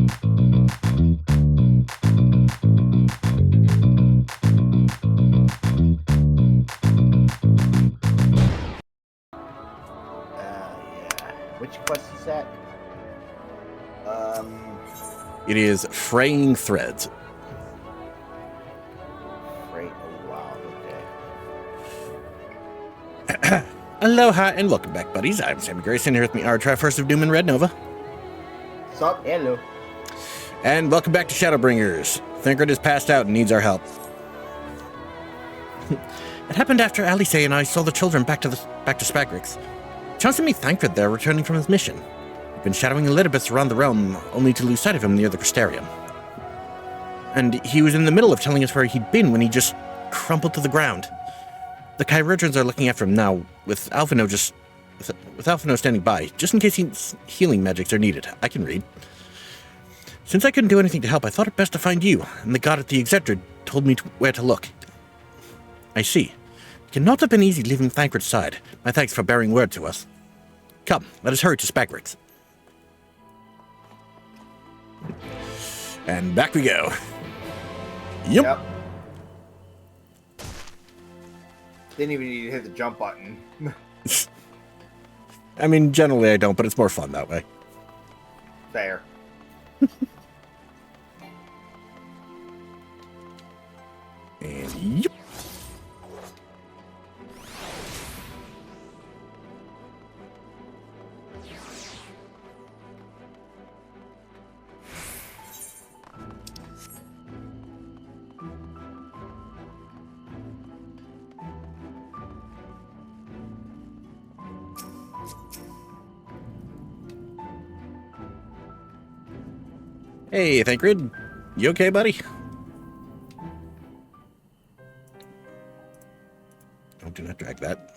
Which quest is that? It is Fraying Threads. Oh, wow. Okay. Aloha and welcome back, buddies. I'm Sammy Grayson here with me, our Triforce of Doom and Red Nova. Sup? Hello. And welcome back to Shadowbringers. Thancred is passed out and needs our help. It happened after Alice and I saw the children back to Spagrix. Chanced to meet Thancred there, returning from his mission. He'd been shadowing Elidibus around the realm, only to lose sight of him near the Crystarium. And he was in the middle of telling us where he'd been when he just crumpled to the ground. The Chirurgeons are looking after him now, with Alphino standing by, just in case healing magics are needed. I can read. Since I couldn't do anything to help, I thought it best to find you, and the god at the XIV told me where to look. I see. It cannot have been easy leaving Thancred's side. My thanks for bearing word to us. Come, let us hurry to Spagrix. And back we go. Yep. Didn't even need to hit the jump button. I mean, generally I don't, but it's more fun that way. Fair. And yep. Hey, Thancred. You okay, buddy? Oh, do not drag that.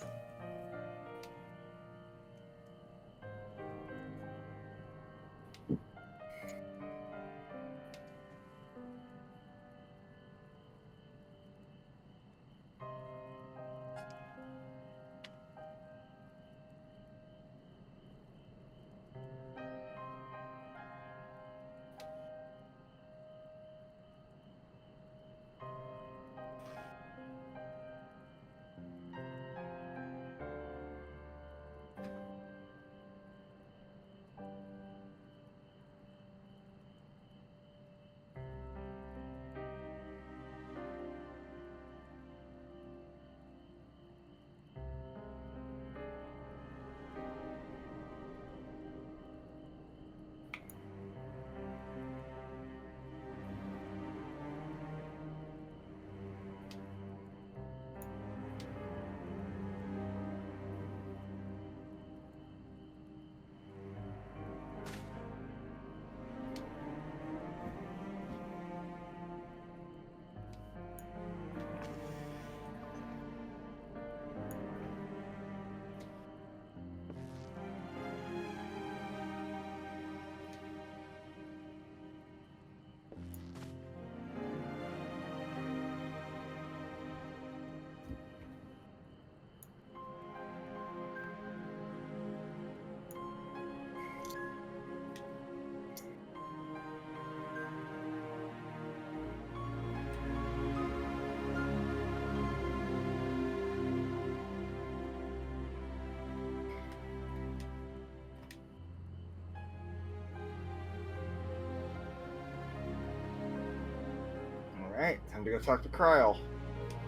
Alright, time to go talk to Kryl.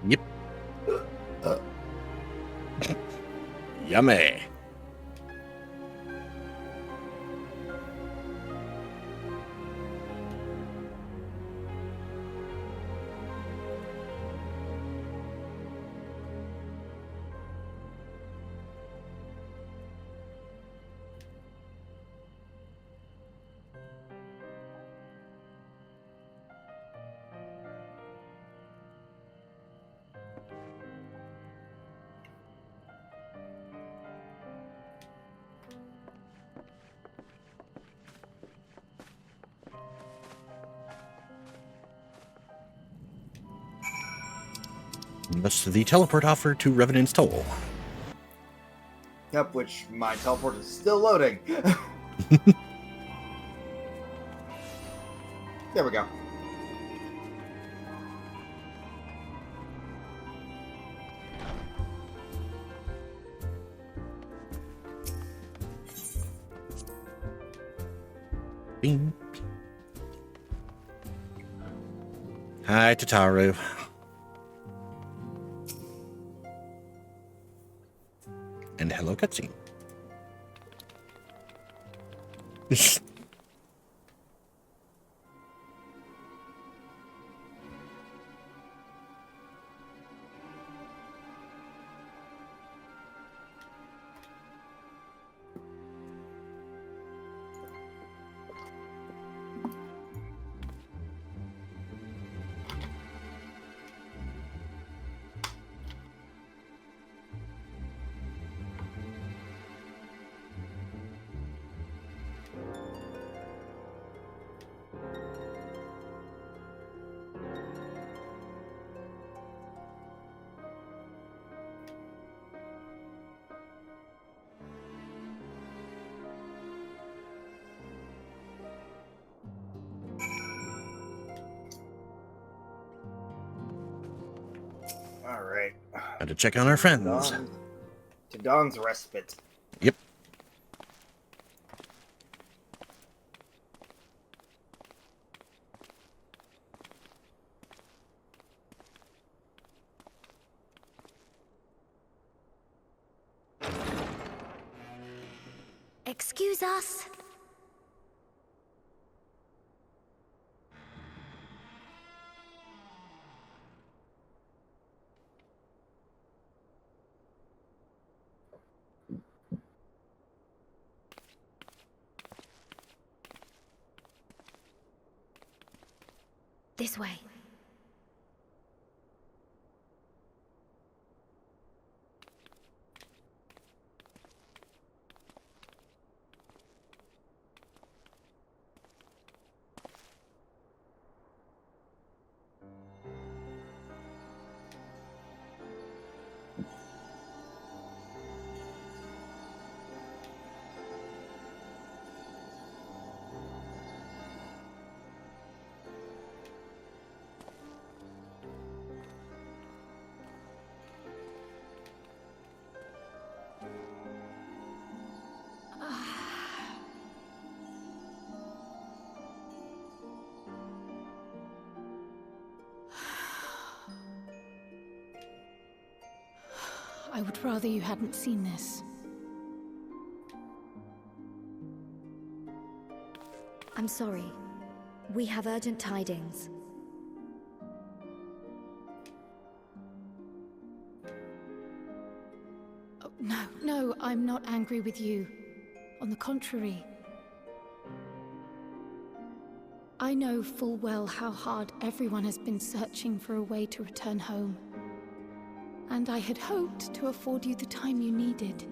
Yep. Yummy. That's the teleport offer to Revenant's Toll. Yep, which my teleport is still loading. There we go. Bing. Hi, Tataru. And hello, cutscene. All right. Got to check on our friends. To Dawn's respite. Yep. Excuse us. This way. I would rather you hadn't seen this. I'm sorry. We have urgent tidings. Oh, no, I'm not angry with you. On the contrary. I know full well how hard everyone has been searching for a way to return home. And I had hoped to afford you the time you needed.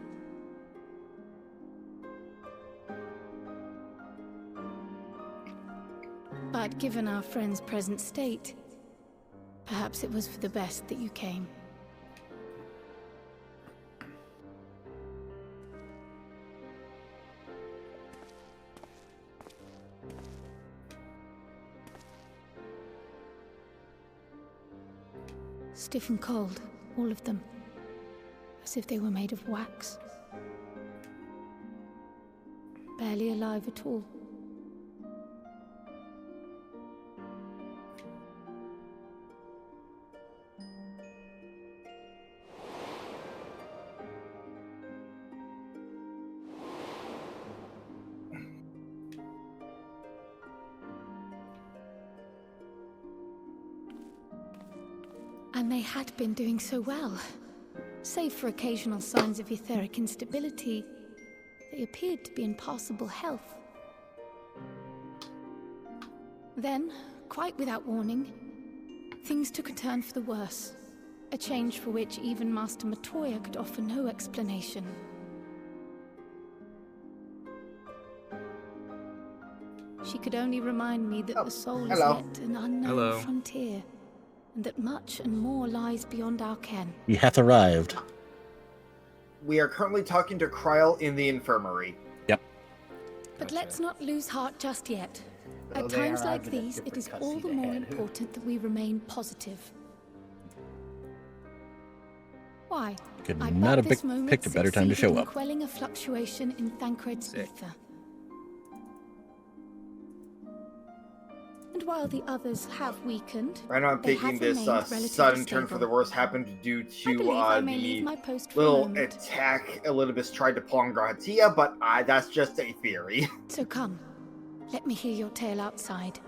But given our friend's present state, perhaps it was for the best that you came. Stiff and cold. All of them. As if they were made of wax. Barely alive at all. And they had been doing so well. Save for occasional signs of etheric instability, they appeared to be in passable health. Then, quite without warning, things took a turn for the worse. A change for which even Master Matoya could offer no explanation. She could only remind me that the soul is yet an unknown frontier. And that much and more lies beyond our ken. He hath arrived. We are currently talking to Kryl in the infirmary. Yep. But let's not lose heart just yet. At times like these, it is all the more important that we remain positive. Why? Could I not bet have this moment picked a better time to succeeded show in up. quelling a fluctuation in Thancred's ether. And while the others have weakened, Right now I'm they thinking have this remained relatively sudden turn for stable. the worse happened due I believe I to may leave the my post for a little moment. attack Elizabeth tried to pull on Gratia, but that's just a theory. So come, let me hear your tale outside.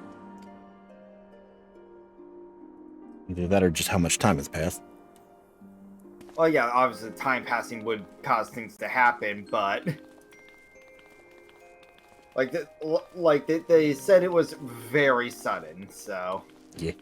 Either that or just how much time has passed. Well, yeah, obviously time passing would cause things to happen, but they said it was very sudden, so Yeah.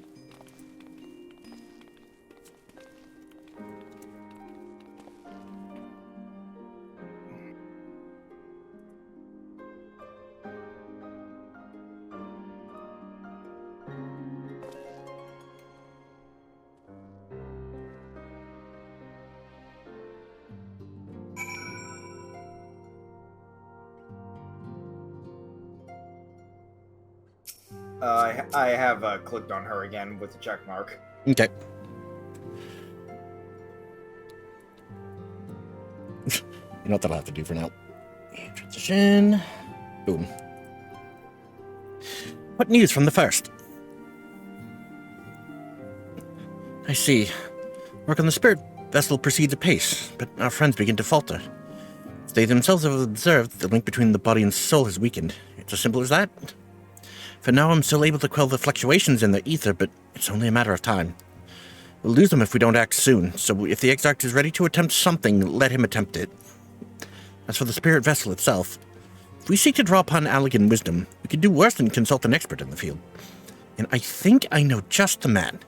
I have clicked on her again with the check mark. Okay. You know what that'll have to do for now. Transition. Boom. What news from the first? I see. Work on the spirit vessel proceeds apace, but our friends begin to falter. They themselves have observed the link between the body and soul has weakened. It's as simple as that. For now, I'm still able to quell the fluctuations in the ether, but it's only a matter of time. We'll lose them if we don't act soon, so if the Exarch is ready to attempt something, let him attempt it. As for the spirit vessel itself, if we seek to draw upon Allegan wisdom, we could do worse than consult an expert in the field. And I think I know just the man.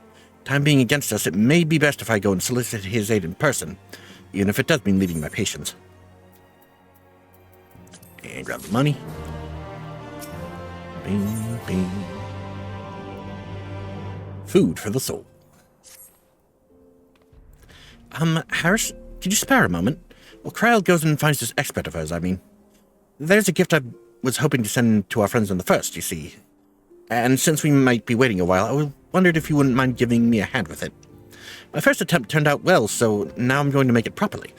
Time being against us, it may be best if I go and solicit his aid in person, even if it does mean leaving my patients. And grab the money. Bing, bing. Food for the soul. Harris, could you spare a moment? Well, Kryl goes and finds this expert of hers, I mean. There's a gift I was hoping to send to our friends on the first, you see. And since we might be waiting a while, I wondered if you wouldn't mind giving me a hand with it. My first attempt turned out well, so now I'm going to make it properly.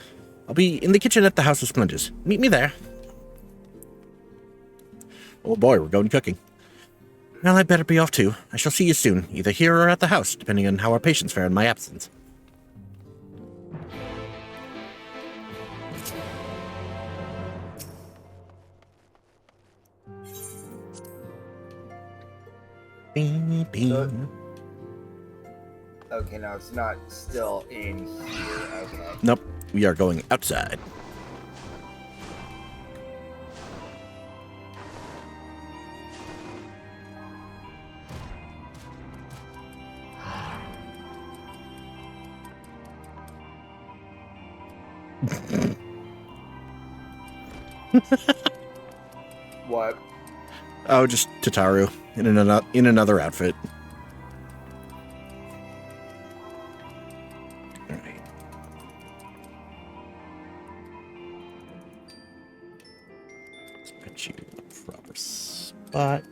I'll be in the kitchen at the House of Splendors. Meet me there. Oh boy, we're going cooking. Well, I'd better be off too. I shall see you soon, either here or at the house, depending on how our patients fare in my absence. Bing, bing. Okay, now it's not still in here. Okay. Nope, we are going outside. What? Oh, just Tataru in another outfit. All right. Let's put you in the proper spot.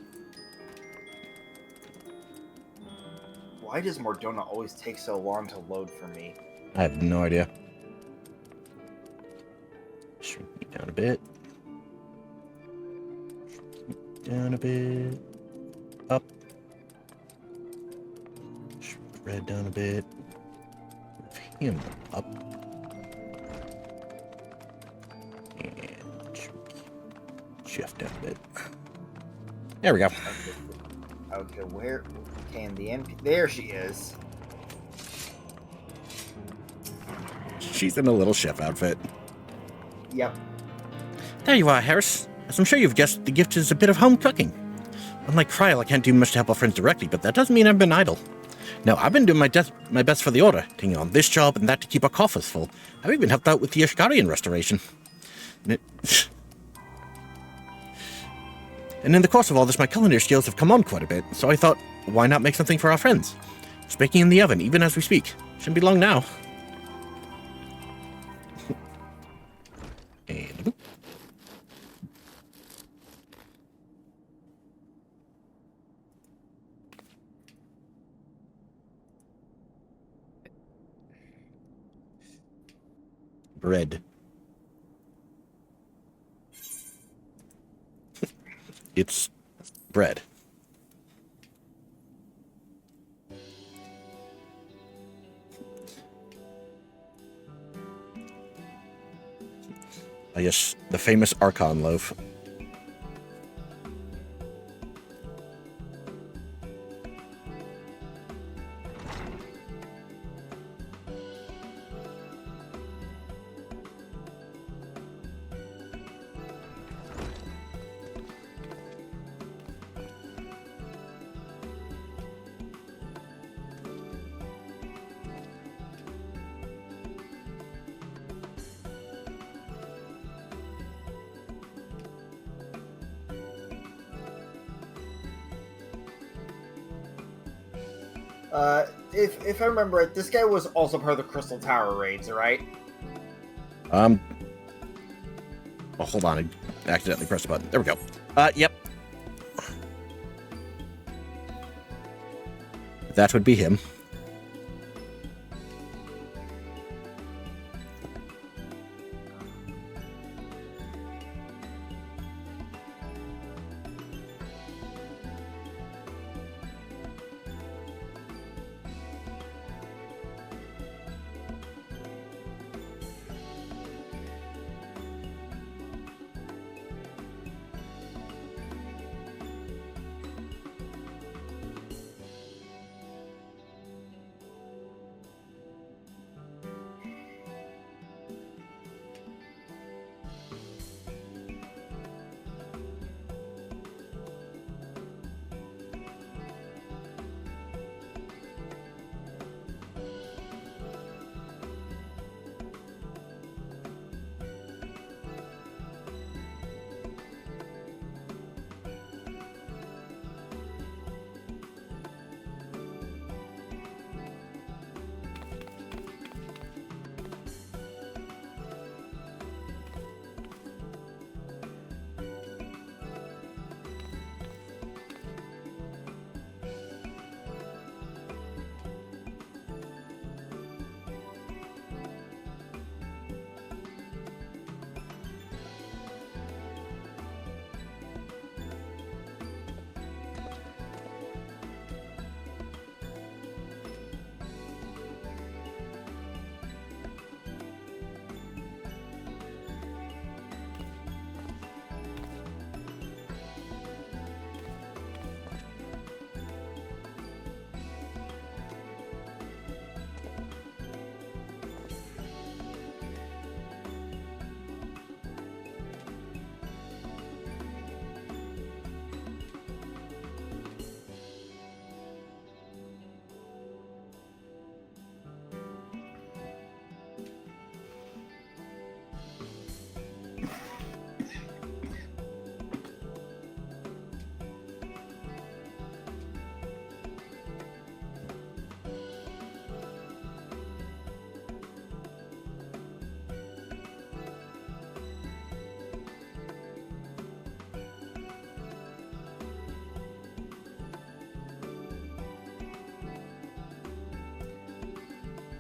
Why does Mordona always take so long to load for me? I have no idea. Shrink me down a bit. Down a bit. Up. Shrink red down a bit. Move him up. And shrink Jeff down a bit. There we go. Okay, where can the MP... There she is. She's in a little chef outfit. Yep. There you are, Harris. As I'm sure you've guessed, the gift is a bit of home cooking. Unlike Kryl, I can't do much to help our friends directly, but that doesn't mean I've been idle. No, I've been doing my best for the Order, taking on this job and that to keep our coffers full. I've even helped out with the Ishgarian restoration. And in the course of all this, my culinary skills have come on quite a bit, so I thought, why not make something for our friends? It's baking in the oven, even as we speak. Shouldn't be long now. And boop. Bread. It's bread. I guess the famous Archon loaf. If I remember right, this guy was also part of the Crystal Tower raids, right? Oh, hold on. I accidentally pressed the button. There we go. Yep. That would be him.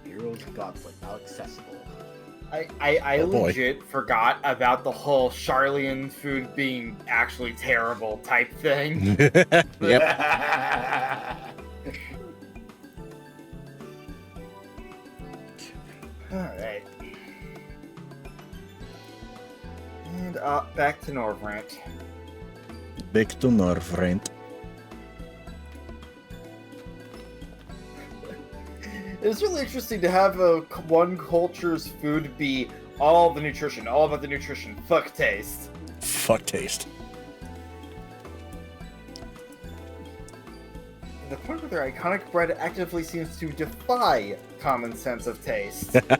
Heroes of Godfoot now accessible. I Oh, boy. legit forgot about the whole Charlian food being actually terrible type thing. Yep. Alright. And back to Norvrant. Back to Norvrant. It's really interesting to have one culture's food be all the nutrition, all about the nutrition. Fuck taste. Fuck taste. The point where their iconic bread actively seems to defy common sense of taste. Hanging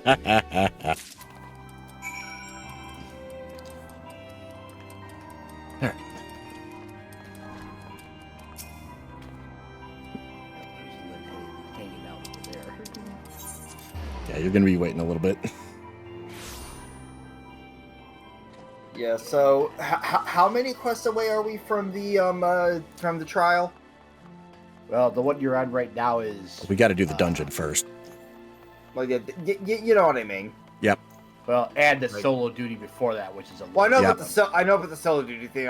out over there. Yeah, you're gonna be waiting a little bit. Yeah. So, how many quests away are we from the trial? Well, the one you're on right now is... We got to do the dungeon first. Well, yeah, you know what I mean. Yep. Well, and the solo duty before that, which is a Well, I know Yeah. about the solo duty thing.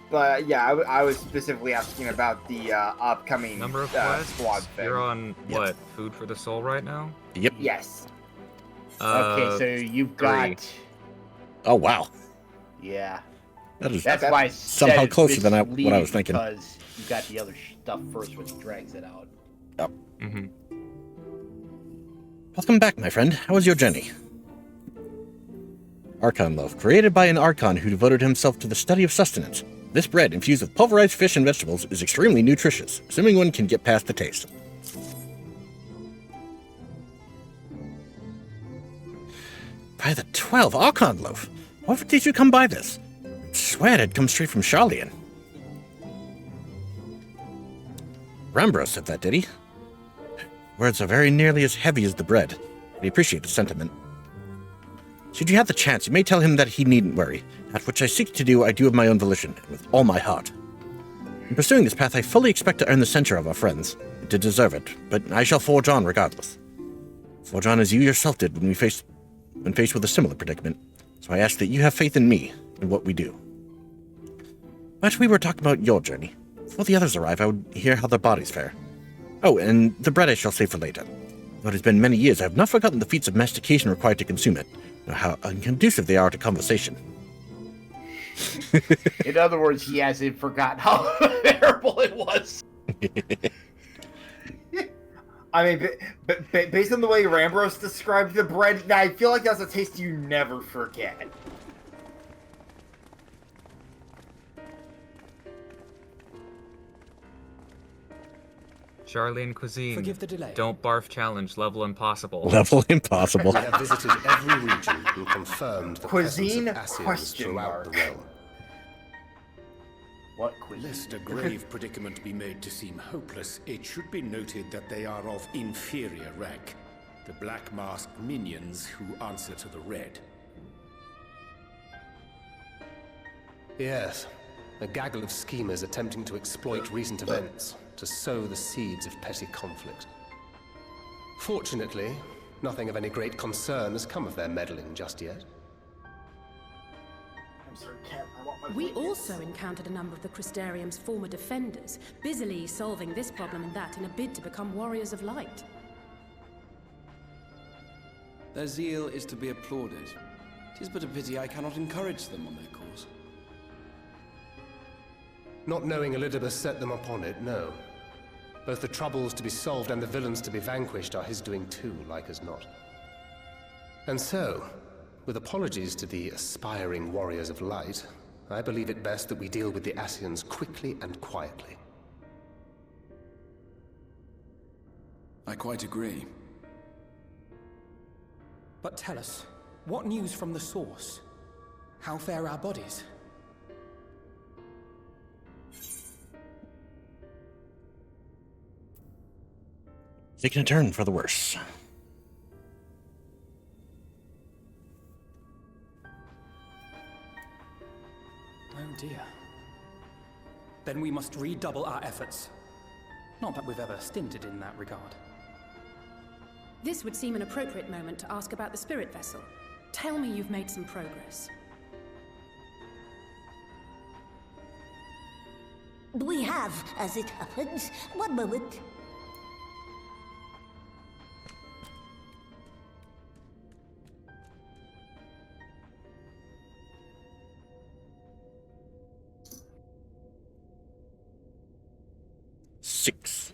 But yeah, I was specifically asking about the upcoming Number of quests. squad thing. You're on Yes. what? Food for the soul right now? Yep. Yes. Okay, so you've got... Oh, wow. Yeah. That is That's why I said somehow it's closer than what I misleading, was thinking. Because you got the other stuff first, which drags it out. Mm-hmm. Welcome back, my friend. How was your journey? Archon loaf, created by an Archon who devoted himself to the study of sustenance. This bread, infused with pulverized fish and vegetables, is extremely nutritious, assuming one can get past the taste. By the 12, Archon loaf! What did you come by this? I swear it had come straight from Charlian. Rambro said that, did he? Words are very nearly as heavy as the bread. I appreciate the sentiment. Should you have the chance, you may tell him that he needn't worry. That which I seek to do, I do of my own volition, and with all my heart. In pursuing this path, I fully expect to earn the censure of our friends, and to deserve it, but I shall forge on regardless. Forge on as you yourself did when faced with a similar predicament, so I ask that you have faith in me and what we do. But we were talking about your journey. Before the others arrive, I would hear how their bodies fare. Oh, and the bread I shall save for later. Though it has been many years, I have not forgotten the feats of mastication required to consume it, nor how unconducive they are to conversation. In other words, he hasn't forgotten how terrible it was. I mean, based on the way Rambros described the bread, I feel like that's a taste you never forget. Charlian cuisine. Forgive the delay. Don't barf challenge. Level impossible. Level impossible. We have visited every region and confirmed the Cuisine? presence of Asians Question throughout mark. the realm. What quiz? Lest a grave predicament be made to seem hopeless, it should be noted that they are of inferior rank. The black masked minions who answer to the red. Yes, a gaggle of schemers attempting to exploit recent events to sow the seeds of petty conflict. Fortunately, nothing of any great concern has come of their meddling just yet. I'm sorry, Cat, I want my We blankets. also encountered a number of the Crystarium's former defenders, busily solving this problem and that in a bid to become warriors of light. Their zeal is to be applauded. 'Tis but a pity I cannot encourage them on their cause. Not knowing Elidibus set them upon it, no. Both the troubles to be solved and the villains to be vanquished are his doing too, like as not. And so, with apologies to the aspiring warriors of light, I believe it best that we deal with the Asians quickly and quietly. I quite agree. But tell us, what news from the source? How fare our bodies? Taking a turn for the worse. Oh dear. Then we must redouble our efforts. Not that we've ever stinted in that regard. This would seem an appropriate moment to ask about the spirit vessel. Tell me you've made some progress. We have, as it happens. One moment. Six.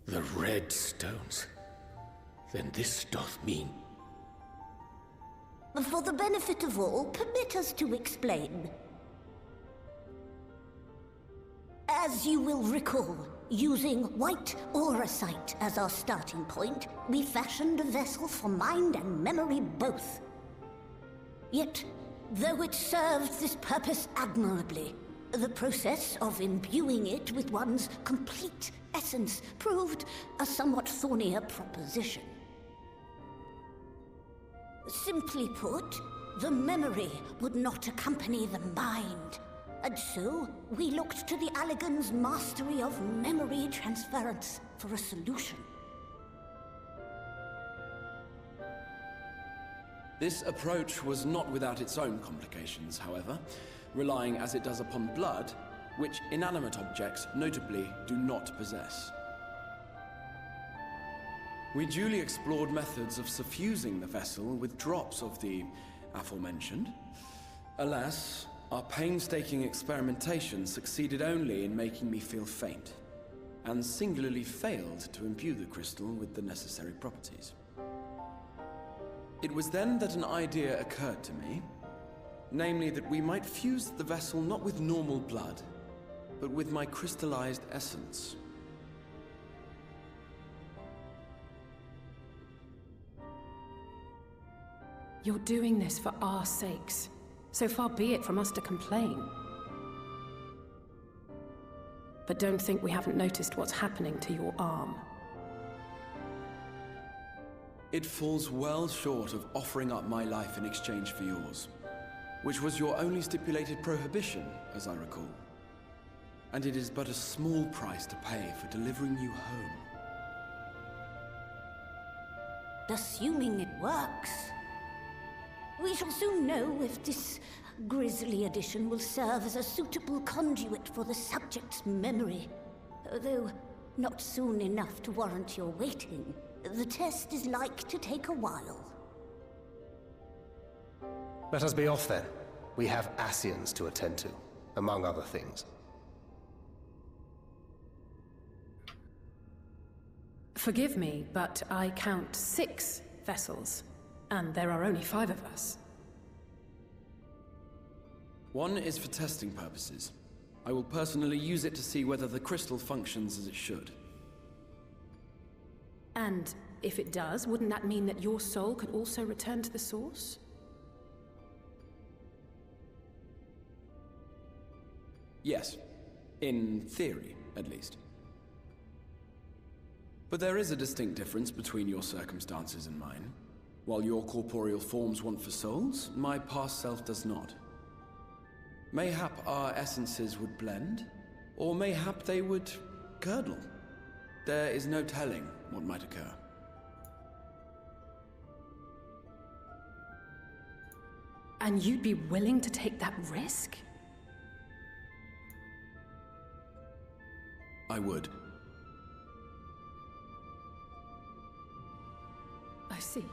The red stones. Then this doth mean... For the benefit of all, permit us to explain. As you will recall, using white auracite as our starting point, we fashioned a vessel for mind and memory both. Yet, though it served this purpose admirably, the process of imbuing it with one's complete essence proved a somewhat thornier proposition. Simply put, the memory would not accompany the mind. And so, we looked to the Allegan's mastery of memory transference for a solution. This approach was not without its own complications, however, relying as it does upon blood, which inanimate objects, notably, do not possess. We duly explored methods of suffusing the vessel with drops of the aforementioned. Alas, our painstaking experimentation succeeded only in making me feel faint, and singularly failed to imbue the crystal with the necessary properties. It was then that an idea occurred to me, namely that we might fuse the vessel not with normal blood, but with my crystallized essence. You're doing this for our sakes. So far be it from us to complain. But don't think we haven't noticed what's happening to your arm. It falls well short of offering up my life in exchange for yours, which was your only stipulated prohibition, as I recall. And it is but a small price to pay for delivering you home. Assuming it works. We shall soon know if this grisly addition will serve as a suitable conduit for the subject's memory. Although not soon enough to warrant your waiting. The test is like to take a while. Let us be off then. We have Ascians to attend to, among other things. Forgive me, but I count 6 vessels, and there are only 5 of us. One is for testing purposes. I will personally use it to see whether the crystal functions as it should. And if it does, wouldn't that mean that your soul could also return to the source? Yes. In theory, at least. But there is a distinct difference between your circumstances and mine. While your corporeal forms want for souls, my past self does not. Mayhap our essences would blend, or mayhap they would curdle. There is no telling what might occur. And you'd be willing to take that risk? I would. I see.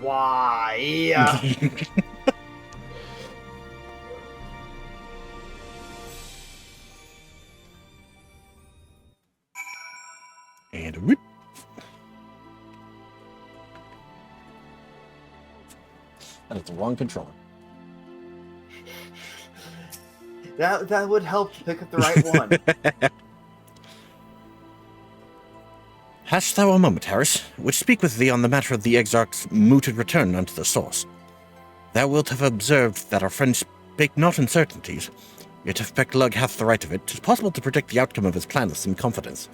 Why? And whoop. That is the wrong controller. That would help to pick up the right one. Hast thou a moment, Harris? Would speak with thee on the matter of the Exarch's mooted return unto the source. Thou wilt have observed that our friends spake not uncertainties, yet if Pecklug hath the right of it, 'tis possible to predict the outcome of his plan with some confidence.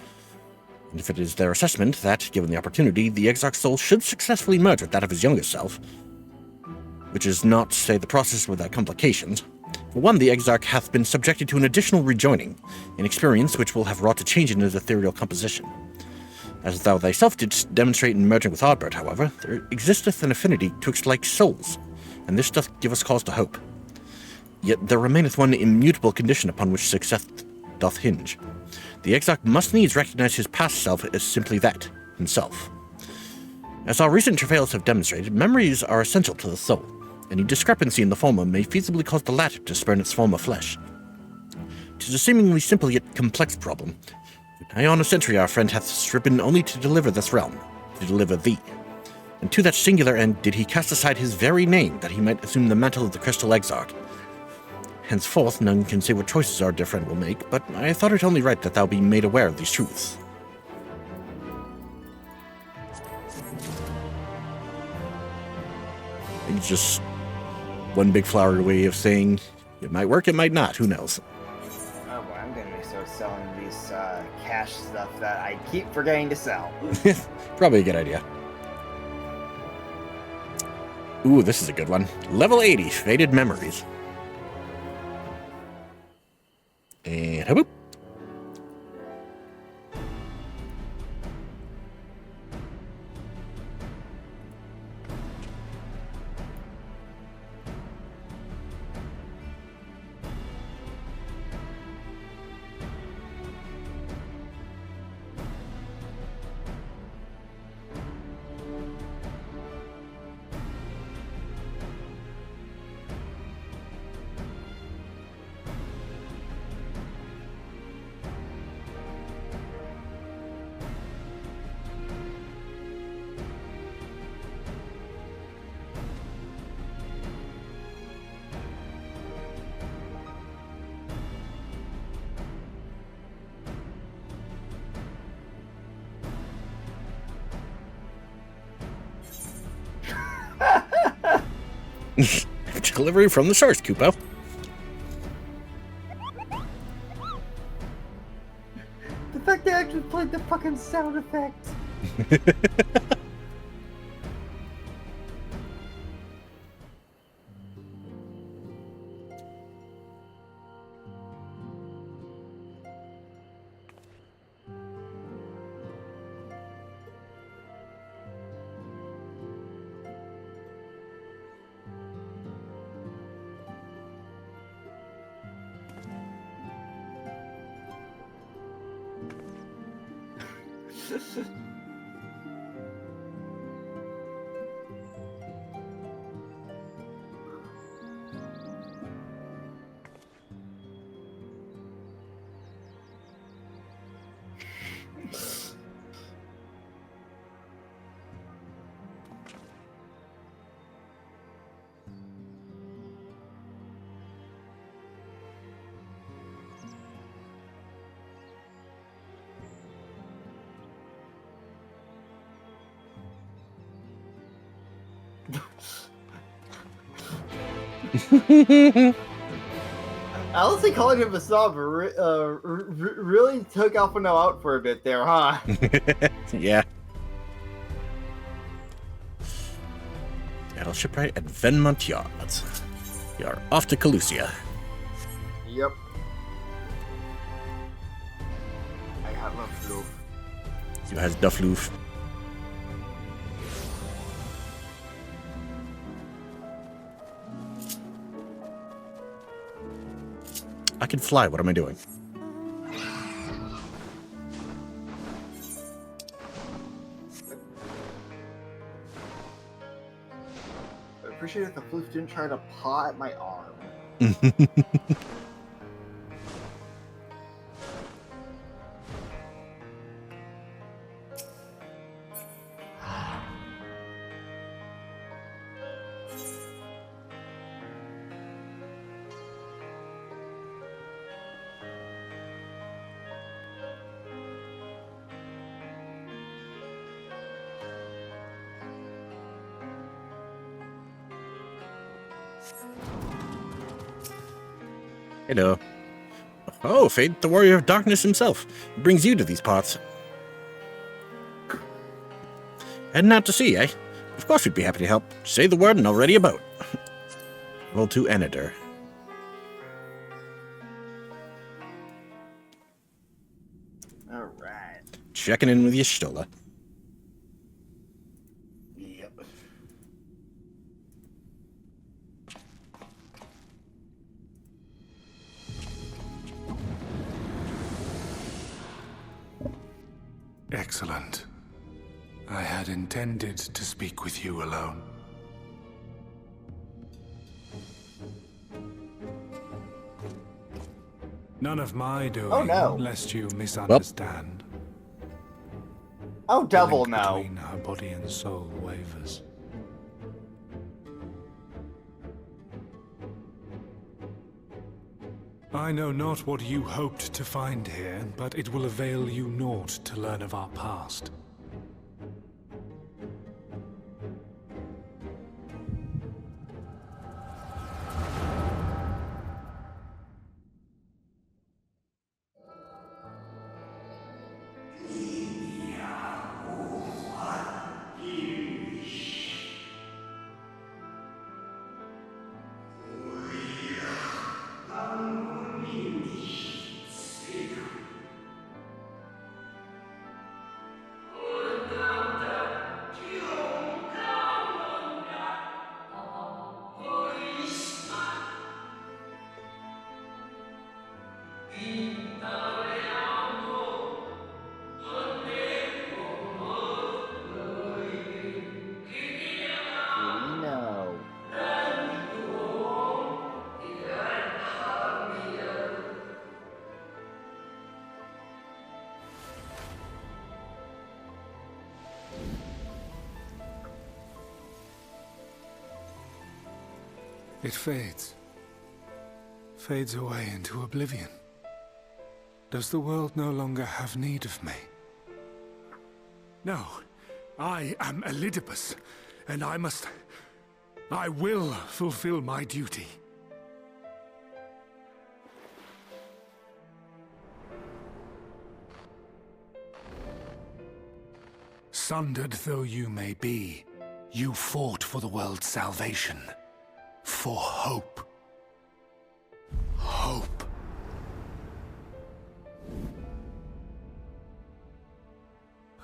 And if it is their assessment that, given the opportunity, the Exarch's soul should successfully merge with that of his youngest self, which is not to say the process without complications. For one, the Exarch hath been subjected to an additional rejoining, an experience which will have wrought a change in his ethereal composition. As thou thyself didst demonstrate in merging with Ardbert, however, there existeth an affinity twixt like souls, and this doth give us cause to hope. Yet there remaineth one immutable condition upon which success doth hinge. The Exarch must needs recognize his past self as simply that, himself. As our recent travails have demonstrated, memories are essential to the soul. Any discrepancy in the former may feasibly cause the latter to spurn its former flesh. 'Tis a seemingly simple yet complex problem. Nigh on a century our friend hath striven only to deliver this realm, to deliver thee. And to that singular end did he cast aside his very name, that he might assume the mantle of the Crystal Exarch. Henceforth none can say what choices our dear friend will make, but I thought it only right that thou be made aware of these truths. It's just one big flowery way of saying it might work, it might not, who knows. stash stuff that I keep forgetting to sell. Probably a good idea. Ooh, this is a good one. Level 80, Faded Memories. And whoop. Delivery from the source, Kupo. The fact they actually played the fucking sound effect. Honestly, calling him a snob really took Alphino out for a bit there, huh? Yeah. Battleship right at Venmont Yards. We are off to Calusia. Yep. I have a flu. You has the floof. I can fly. What am I doing? I appreciate if the floof didn't try to paw at my arm. Hello. Oh, Fate, the warrior of darkness himself. He brings you to these parts. Heading out to sea, eh? Of course we'd be happy to help. Say the word and I'll ready a boat. Roll to Enider. Alright. Checking in with you, Stola. Yep. Excellent. I had intended to speak with you alone. None of my doing, Oh, no. lest you misunderstand. Oh, The devil, link no. between her body and soul wavers. I know not what you hoped to find here, but it will avail you naught to learn of our past. It fades. Fades away into oblivion. Does the world no longer have need of me? No. I am Elidibus, and I will fulfill my duty. Sundered though you may be, you fought for the world's salvation. For hope. Hope.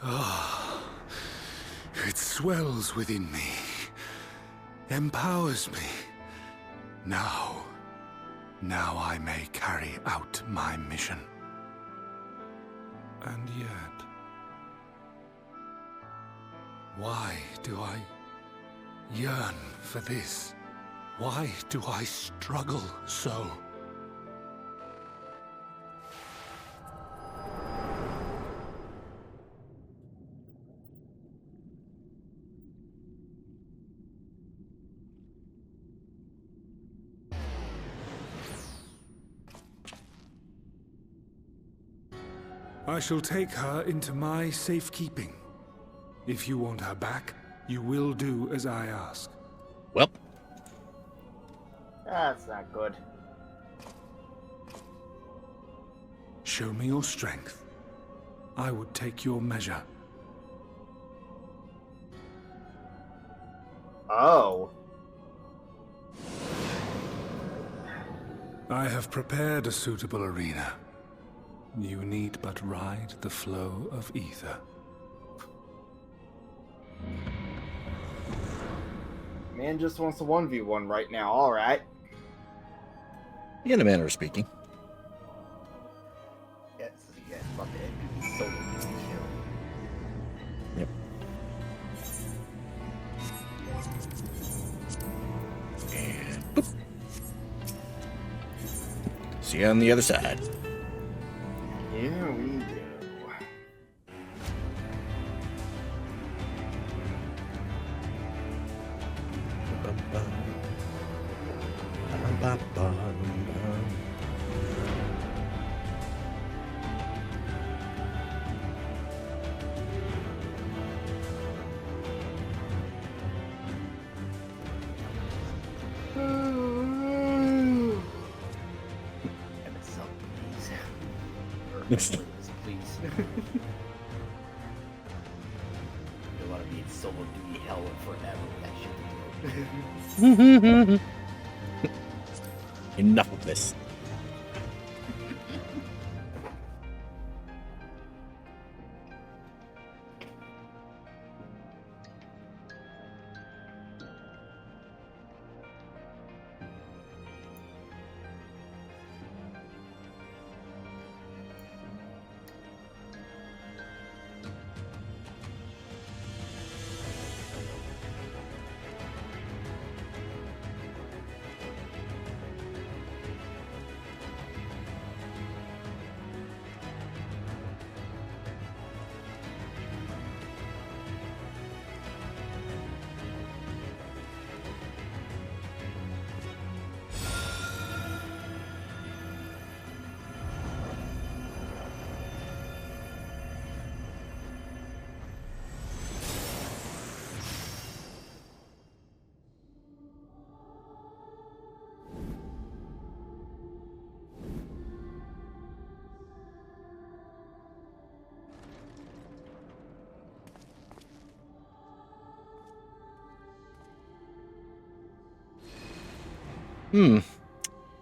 Ah, it swells within me, empowers me. Now I may carry out my mission. And yet, why do I yearn for this? Why do I struggle so? I shall take her into my safekeeping. If you want her back, you will do as I ask. Well. That's not good. Show me your strength. I would take your measure. Oh. I have prepared a suitable arena. You need but ride the flow of ether. Man just wants a 1v1 right now, alright. In a manner of speaking. Yes, yes, fuck it. So Yep. And boop. See you on the other side. Here we go. Please. You don't want to be in solo duty hell forever with that shit. Enough of this.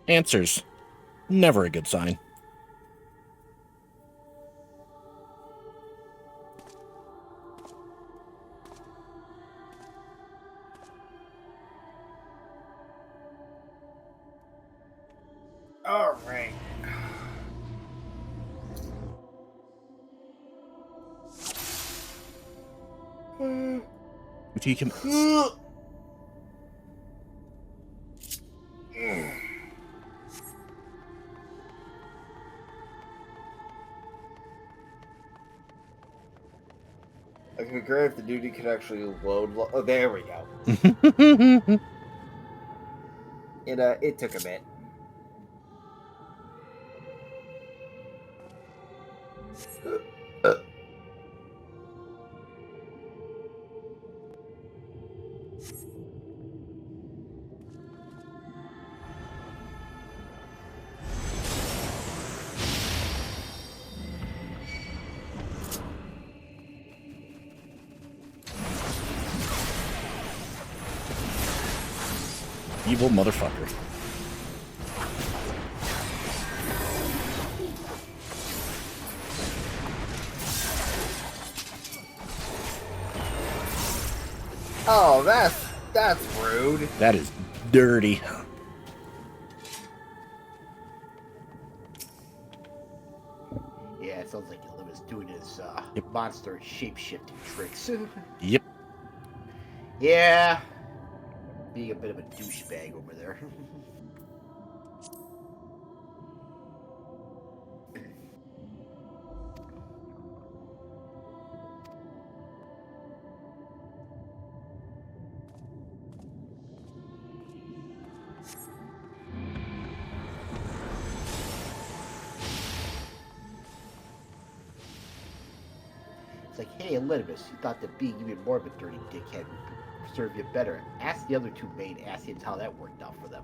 Answers. Never a good sign. All right. Which he can. It would be great if the duty could actually load. Oh, there we go. It took a bit. Evil motherfucker. Oh, that's rude. That is dirty. Yeah, it sounds like Oliva's doing his monster shape-shifting tricks. Yep. Yeah. Being a bit of a douchebag over there. It's like, hey, Elizabeth, you thought that being even more of a dirty dickhead would serve you better. Ask the other two main Asians how that worked out for them.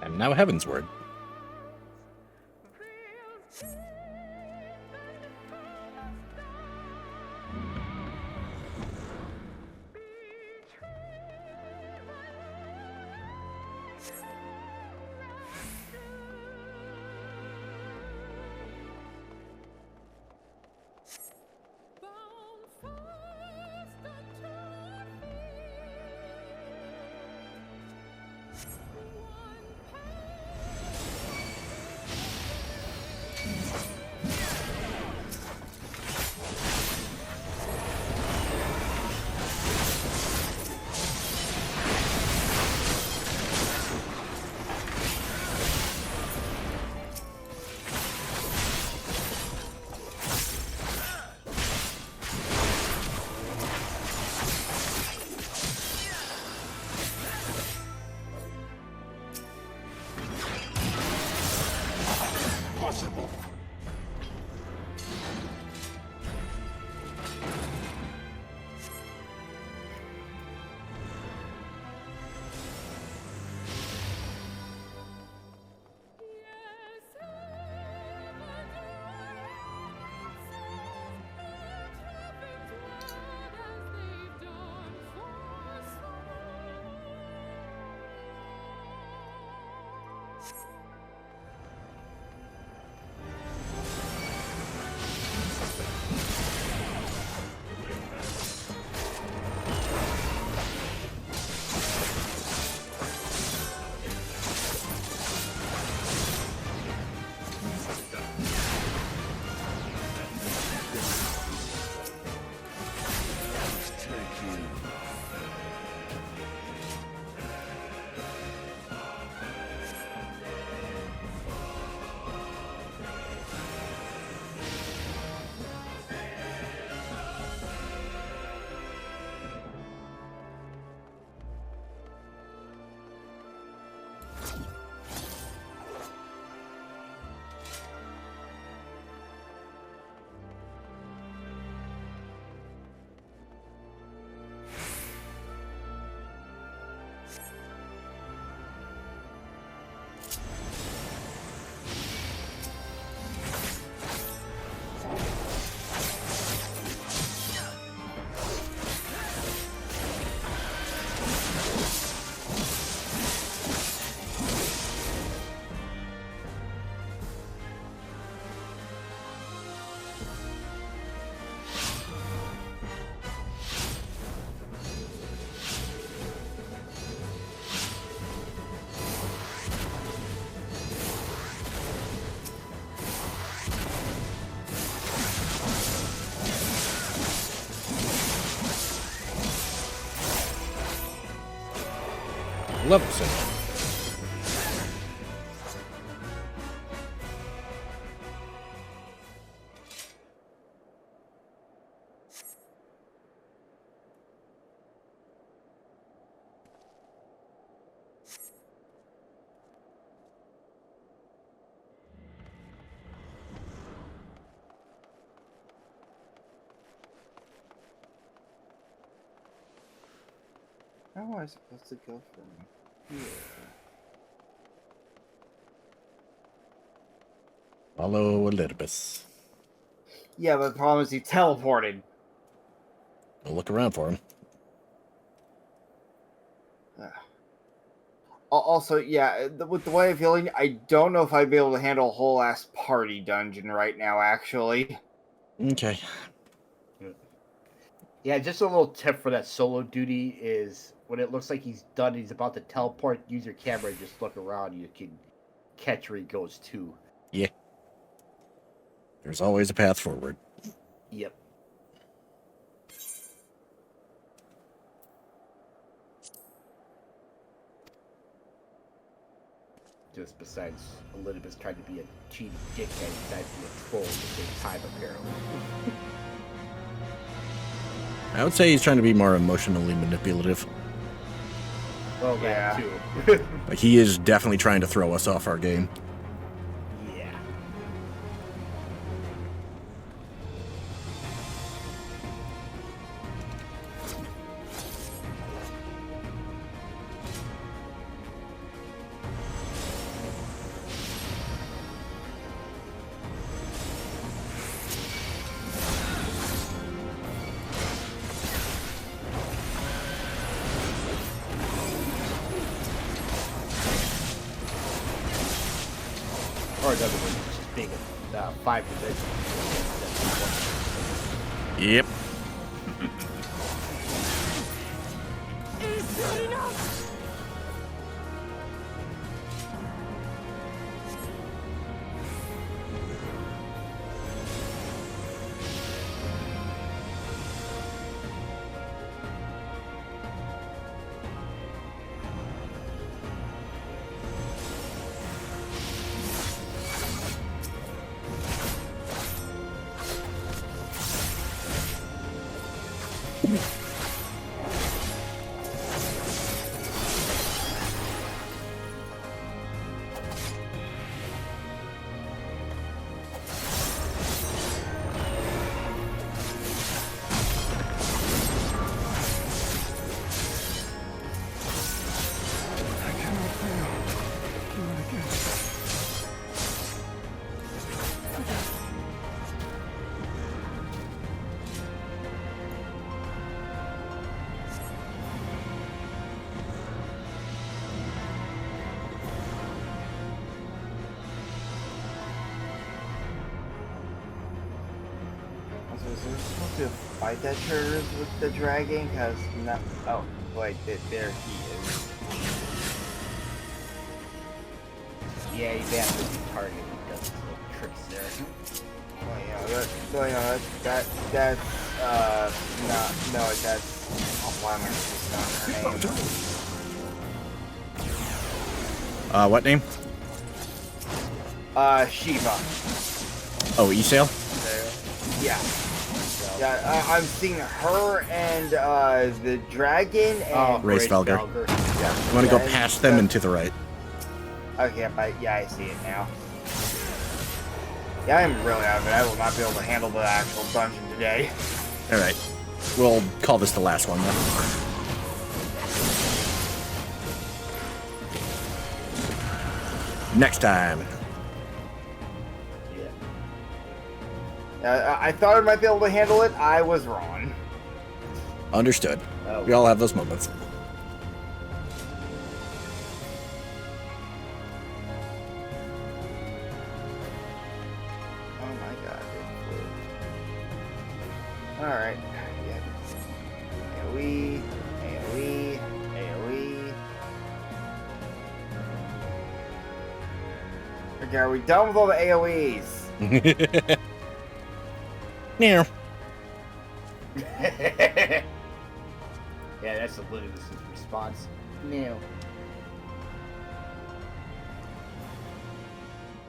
And now Heaven's Word. Level 6. How am I supposed to go from here? Follow Elidibus. Yeah, but the problem is he teleported. We'll look around for him. Also, yeah, with the way I'm feeling, I don't know if I'd be able to handle a whole ass party dungeon right now, actually. Okay. Yeah, just a little tip for that solo duty is when it looks like he's done, he's about to teleport, use your camera and just look around. You can catch where he goes to. Yeah. There's always a path forward. Yep. Just besides Elidibus trying to be a cheating dickhead, he decides to be a troll at the same time, apparently. I would say he's trying to be more emotionally manipulative. Well, yeah. That too. Like, he is definitely trying to throw us off our game. Yeah. Or another one, just being a 5-dimensional. Yep. Is that enough? Was I supposed to fight that turret with the dragon? Cause no. Oh, wait, there he is. Yeah, he's after the target. He does his little tricks there. Well, yeah, that's no, that's. Oh, why am I just not her name? What name? Shiva. Oh, Esail? Yeah. Yeah, I'm seeing her and the dragon and Race Velgar. Yeah. You want to go past them and to the right. Okay, yeah, I see it now. Yeah, I'm really out of it. I will not be able to handle the actual dungeon today. Alright. We'll call this the last one, then. Next time. I thought I might be able to handle it. I was wrong. Understood. Oh. We all have those moments. Oh my god. Alright. Yeah. AoE. AoE. AoE. Okay, are we done with all the AoEs? Meow. Yeah, that's Elidibus' response. No.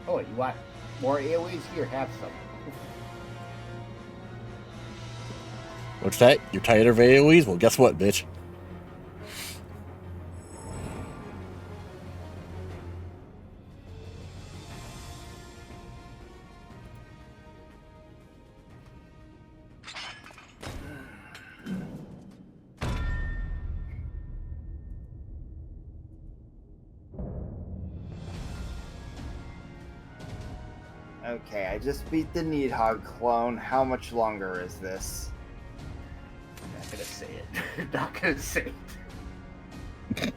Oh, you want more AoEs? Here, have some. What's that? You're tired of AoEs? Well, guess what, bitch? Okay, I just beat the Needhog clone. How much longer is this? I'm not gonna say it. Not gonna say it.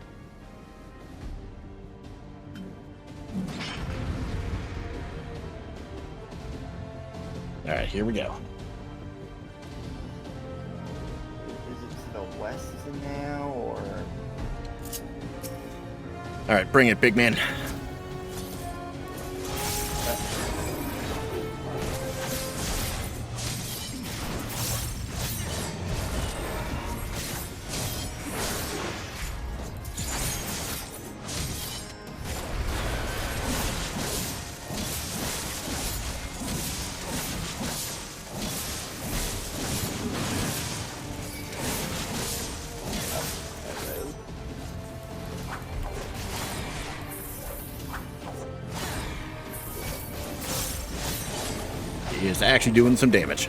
Alright, here we go. Is it to the west now, or...? Alright, bring it, big man. He is actually doing some damage.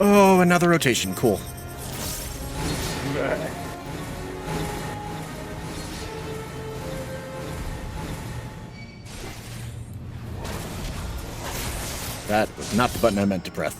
Oh, another rotation. Cool. That was not the button I meant to press.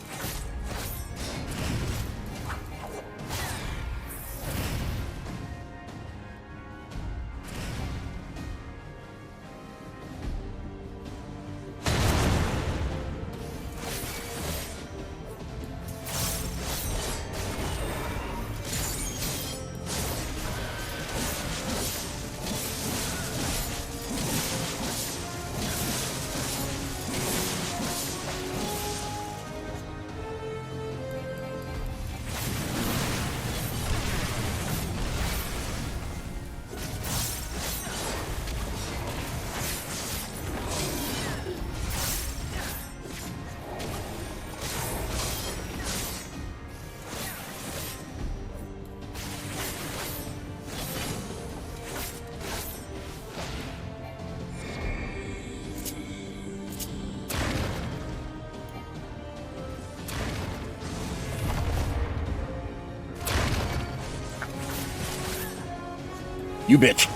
You bitch.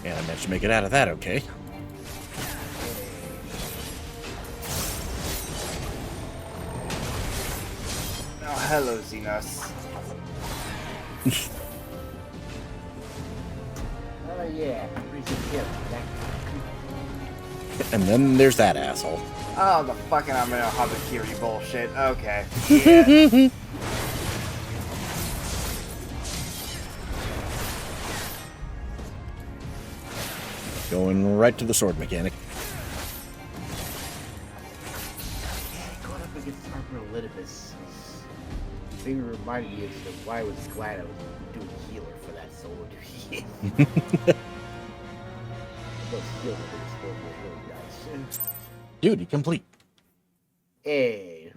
And I managed to make it out of that okay. Oh, hello, Xenos. Oh yeah, And then there's that asshole. Oh, the fucking Amino Habakiri bullshit. Okay. Yeah. Going right to the sword mechanic. Going up against Arbor Elidibus maybe reminded me of why I was glad I was doing healer for that solo duty. Those healer was really nice. Duty complete. Hey.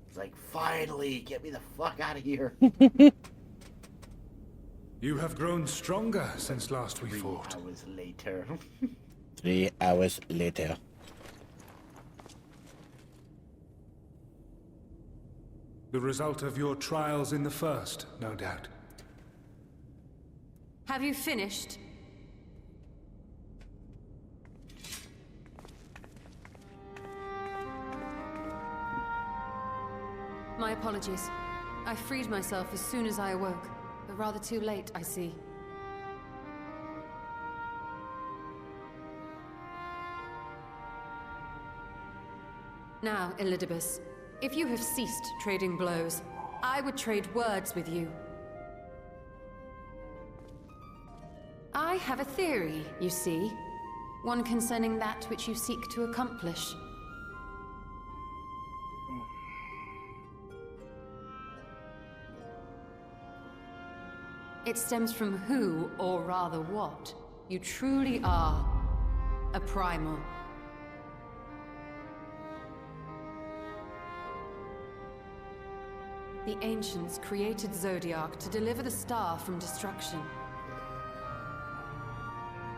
It's like, finally, get me the fuck out of here. You have grown stronger since last we fought. 3 hours later. 3 hours later. The result of your trials in the first, no doubt. Have you finished? My apologies. I freed myself as soon as I awoke, but rather too late, I see. Now, Elidibus, if you have ceased trading blows, I would trade words with you. I have a theory, you see. One concerning that which you seek to accomplish. It stems from who, or rather what, you truly are. A primal. The ancients created Zodiac to deliver the star from destruction.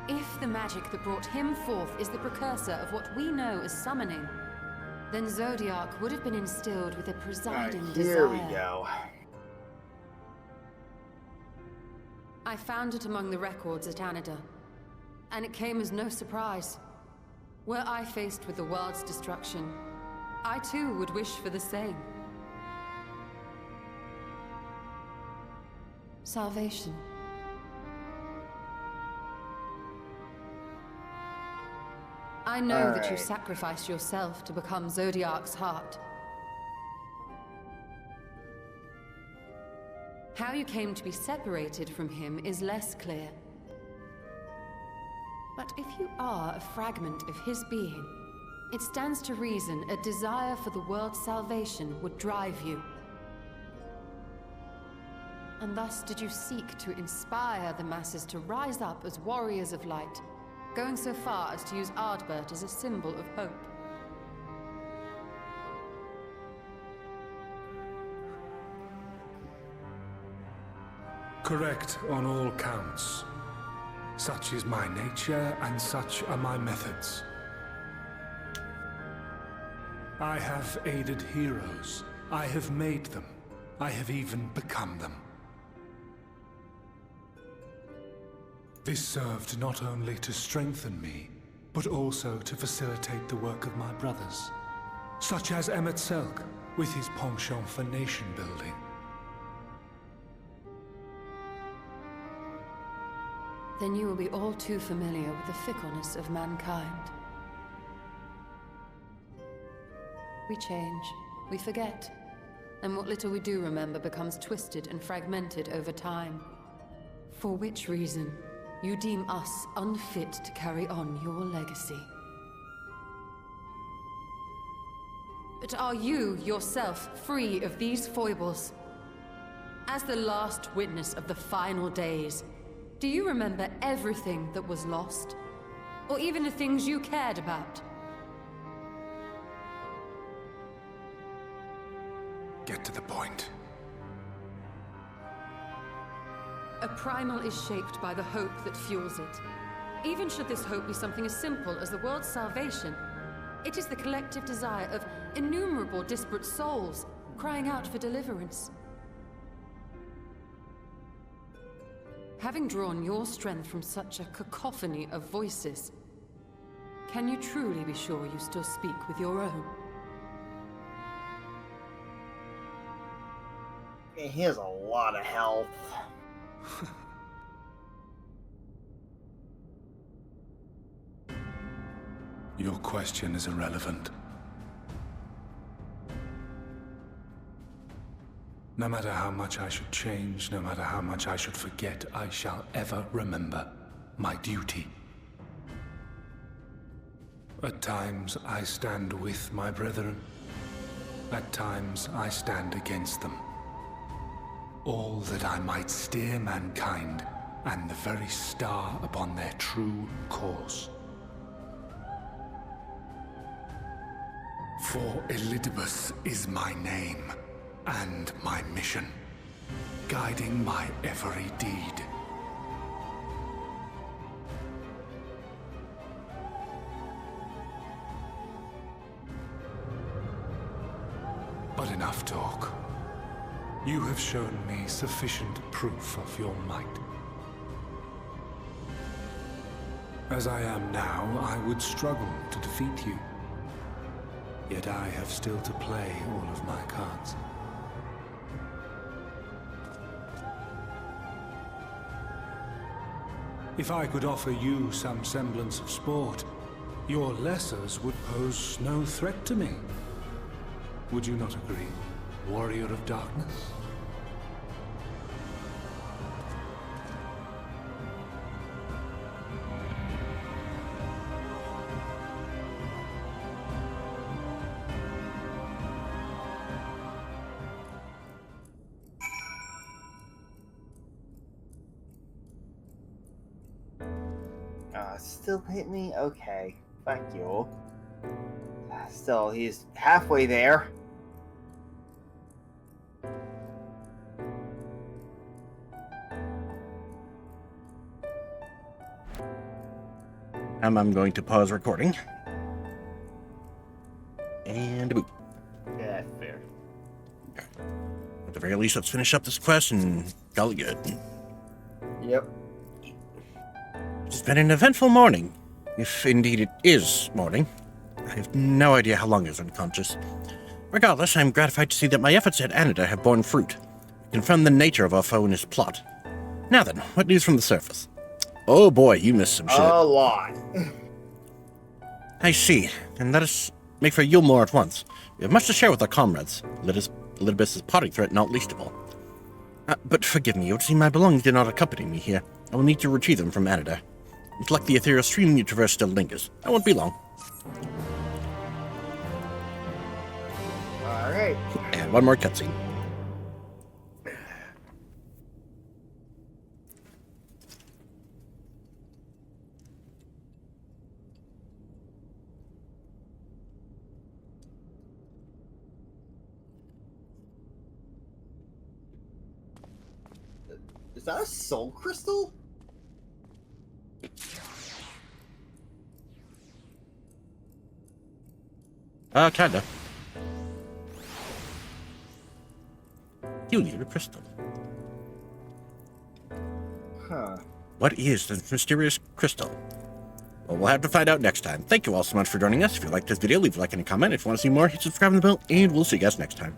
If the magic that brought him forth is the precursor of what we know as summoning, then Zodiac would have been instilled with a presiding desire. Here we go. I found it among the records at Anida, and it came as no surprise. Were I faced with the world's destruction, I too would wish for the same. Salvation. I know that you sacrificed yourself to become Zodiac's heart. How you came to be separated from him is less clear. But if you are a fragment of his being, it stands to reason a desire for the world's salvation would drive you. And thus did you seek to inspire the masses to rise up as warriors of light, going so far as to use Ardbert as a symbol of hope. Correct on all counts. Such is my nature, and such are my methods. I have aided heroes. I have made them. I have even become them. This served not only to strengthen me, but also to facilitate the work of my brothers, such as Emmett Selk, with his penchant for nation building. Then you will be all too familiar with the fickleness of mankind. We change, we forget, and what little we do remember becomes twisted and fragmented over time. For which reason, you deem us unfit to carry on your legacy. But are you, yourself, free of these foibles? As the last witness of the final days, do you remember everything that was lost? Or even the things you cared about? Get to the point. A primal is shaped by the hope that fuels it. Even should this hope be something as simple as the world's salvation, it is the collective desire of innumerable disparate souls crying out for deliverance. Having drawn your strength from such a cacophony of voices, can you truly be sure you still speak with your own? He has a lot of health. Your question is irrelevant. No matter how much I should change, no matter how much I should forget, I shall ever remember my duty. At times I stand with my brethren. At times I stand against them. All that I might steer mankind and the very star upon their true course. For Elidibus is my name and my mission, guiding my every deed. But enough talk. You have shown me sufficient proof of your might. As I am now, I would struggle to defeat you. Yet I have still to play all of my cards. If I could offer you some semblance of sport, your lessers would pose no threat to me. Would you not agree, warrior of darkness? Still hit me? Okay. Thank you. Still, he's halfway there. I'm going to pause recording. And boop. Yeah, fair. At the very least, let's finish up this quest and call it good. Yep. It's been an eventful morning, if indeed it is morning. I have no idea how long I was unconscious. Regardless, I'm gratified to see that my efforts at Anida have borne fruit. Confirm the nature of our foe and his plot. Now then, what news from the surface? Oh boy, you missed some shit. A lot. I see. And let us make for Yulmore at once. We have much to share with our comrades. Elidibus' potting threat not least of all. But forgive me, it would seem my belongings did not accompany me here. I will need to retrieve them from Anida. It's like the ethereal stream you traverse still lingers. I won't be long. Alright. And one more cutscene. Is that a soul crystal? Kinda. You need a crystal. Huh. What is this mysterious crystal? Well, we'll have to find out next time. Thank you all so much for joining us. If you liked this video, leave a like and a comment. If you want to see more, hit subscribe and the bell, and we'll see you guys next time.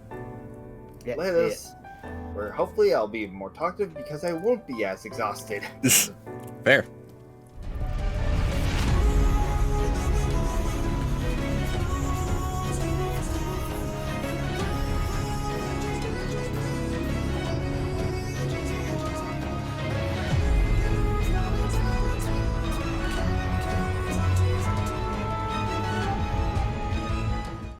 Yeah, where hopefully I'll be more talkative because I won't be as exhausted. Fair.